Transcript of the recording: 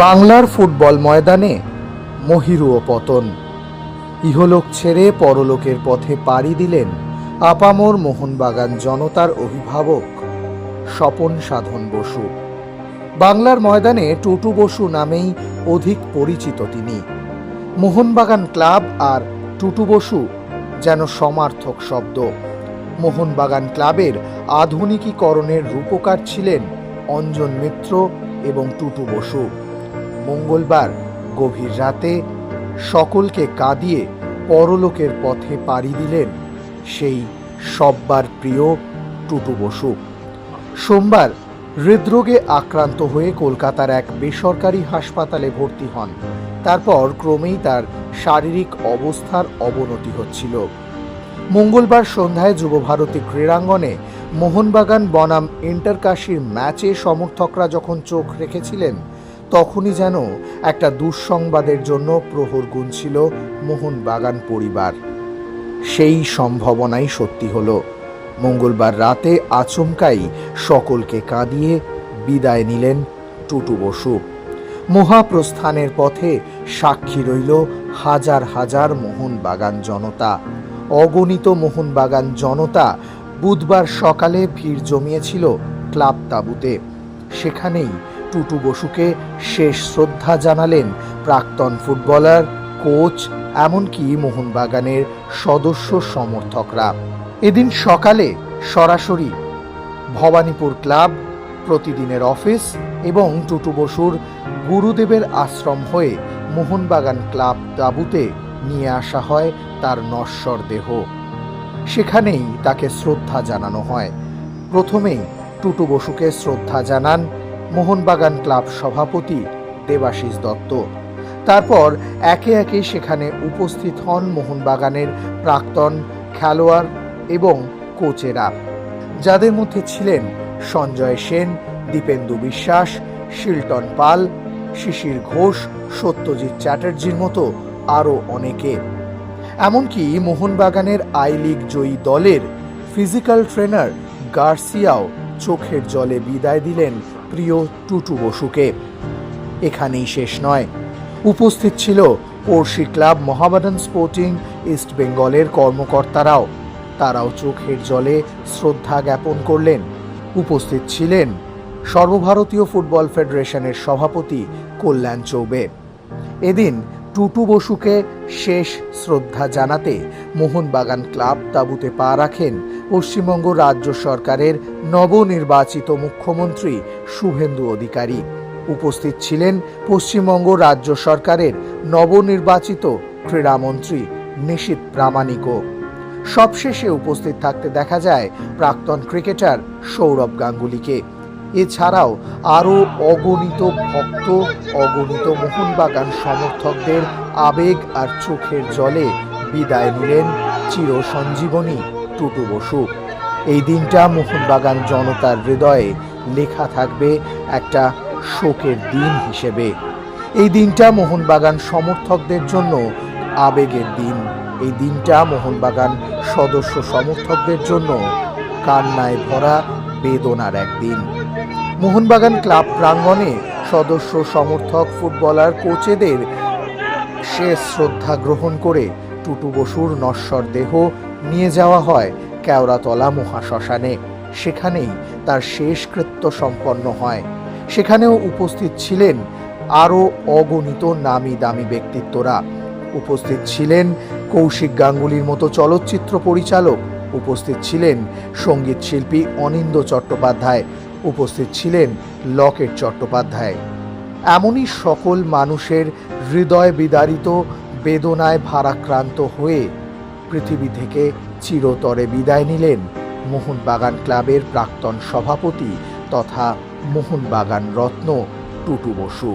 বাংলার ফুটবল ময়দানে মহিরু ও পতন। ইহলোক ছেড়ে পরলোকের পথে পাড়ি দিলেন আপামর মোহনবাগান জনতার অভিভাবক স্বপন সাধন বসু। বাংলার ময়দানে টুটু বসু নামেই অধিক পরিচিত তিনি। মোহনবাগান ক্লাব আর টুটু বসু যেন সমার্থক শব্দ। মোহনবাগান ক্লাবের আধুনিকীকরণের রূপকার ছিলেন অঞ্জন মিত্র এবং টুটু বসু। মঙ্গলবার গভীর রাতে সকলকে কাঁদিয়ে পরলোকের পথে পাড়ি দিলেন সেই সব্বার প্রিয় টুটু বসু। সোমবার হৃদরোগে আক্রান্ত হয়ে কলকাতার এক বেসরকারি হাসপাতালে ভর্তি হন। তারপর ক্রমেই তার শারীরিক অবস্থার অবনতি হচ্ছিল। মঙ্গলবার সন্ধ্যায় যুবভারতী ক্রীড়াঙ্গনে মোহনবাগান বনাম ইন্টারকাশির ম্যাচে সমর্থকরা যখন চোখ রেখেছিলেন, তখনই যেন একটা দুঃসংবাদের জন্য প্রহর গুনছিল মোহনবাগান পরিবার। সেই সম্ভাবনাই সত্যি হলো। মঙ্গলবার রাতে আচমকাই সকলকে কাঁদিয়ে বিদায় নিলেন টুটু বসু। মহাপ্রস্থানের পথে সাক্ষী রইল হাজার হাজার মোহনবাগান জনতা। অগণিত মোহনবাগান জনতা বুধবার সকালে ভিড় জমিয়েছিল ক্লাব তাঁবুতে। সেখানেই টুটু বসুকে শেষ শ্রদ্ধা জানালেন প্রাক্তন ফুটবলার, কোচ, এমনকি মোহনবাগানের সদস্য সমর্থকরা। এদিন সকালে সরাসরি ভবানীপুর ক্লাব, প্রতিদিনের অফিস এবং টুটু বসুর গুরুদেবের আশ্রম হয়ে মোহনবাগান ক্লাব তাঁবুতে নিয়ে আসা হয় তার নশ্বর দেহ। সেখানেই তাকে শ্রদ্ধা জানানো হয়। প্রথমেই টুটু বসুকে শ্রদ্ধা জানান মোহনবাগান ক্লাব সভাপতি দেবাশিস দত্ত। তারপর একে একে সেখানে উপস্থিত হন মোহনবাগানের প্রাক্তন খেলোয়াড় এবং কোচেরা, যাদের মধ্যে ছিলেন সঞ্জয় সেন, দীপেন্দু বিশ্বাস, শিলটন পাল, শিশির ঘোষ, সত্যজিৎ চ্যাটার্জির মতো আরও অনেকে। এমনকি মোহনবাগানের আই লিগ জয়ী দলের ফিজিক্যাল ট্রেনার গার্সিয়াও চোখের জলে বিদায় দিলেন প্রিয় টুটু বসুকে। এখানেই শেষ নয়, উপস্থিত ছিল পড়শি ক্লাব মোহামেডান স্পোর্টিং ইস্ট বেঙ্গলের কর্মকর্তারাও। তারাও চোখের জলে শ্রদ্ধা জ্ঞাপন করলেন। উপস্থিত ছিলেন সর্বভারতীয় ফুটবল ফেডারেশনের সভাপতি কল্যাণ চৌবে। এদিন টুটু বসুকে শেষ শ্রদ্ধা জানাতে মোহনবাগান ক্লাব তাঁবুতে পা রাখেন পশ্চিমবঙ্গ রাজ্য সরকারের নবনির্বাচিত মুখ্যমন্ত্রী শুভেন্দু অধিকারী। উপস্থিত ছিলেন পশ্চিমবঙ্গ রাজ্য সরকারের নবনির্বাচিত ক্রীড়ামন্ত্রী নিশীথ প্রামাণিকও। সবশেষে উপস্থিত থাকতে দেখা যায় প্রাক্তন ক্রিকেটার সৌরভ গাঙ্গুলিকে। এছাড়াও আরও অগণিত ভক্ত, অগণিত মোহনবাগান সমর্থকদের আবেগ আর চোখের জলে বিদায় নিলেন চিরসঞ্জীবনী টুটু বসু। এই দিনটা মোহনবাগান জনতার হৃদয়ে লেখা থাকবে একটা শোকের দিন হিসেবে। এই দিনটা মোহনবাগান সমর্থকদের জন্য আবেগের দিন। এই দিনটা মোহনবাগান সদস্য সমর্থকদের জন্য কান্নায় ভরা বেদনার একদিন। মোহনবাগান ক্লাব প্রাঙ্গণে সদস্য সমর্থক, ফুটবলার, কোচেদের শেষ শ্রদ্ধা গ্রহণ করে টুটু বসুর নশ্বর দেহ নিয়ে যাওয়া হয় কেওড়াতলা মহাশ্মশানে। সেখানেই তার শেষকৃত্য সম্পন্ন হয়। সেখানেও উপস্থিত ছিলেন আরও অগণিত নামি দামি ব্যক্তিত্বরা। উপস্থিত ছিলেন কৌশিক গাঙ্গুলির মতো চলচ্চিত্র পরিচালক, উপস্থিত ছিলেন সঙ্গীত শিল্পী অনিন্দ্য চট্টোপাধ্যায়, উপস্থিত ছিলেন লকেট চট্টোপাধ্যায়। এমনই সকল মানুষের হৃদয় বিদারিত বেদনায় ভারাক্রান্ত হয়ে পৃথিবী থেকে চিরতরে বিদায় নিলেন মোহনবাগান ক্লাবের প্রাক্তন সভাপতি তথা মোহনবাগান রত্ন টুটু বসু।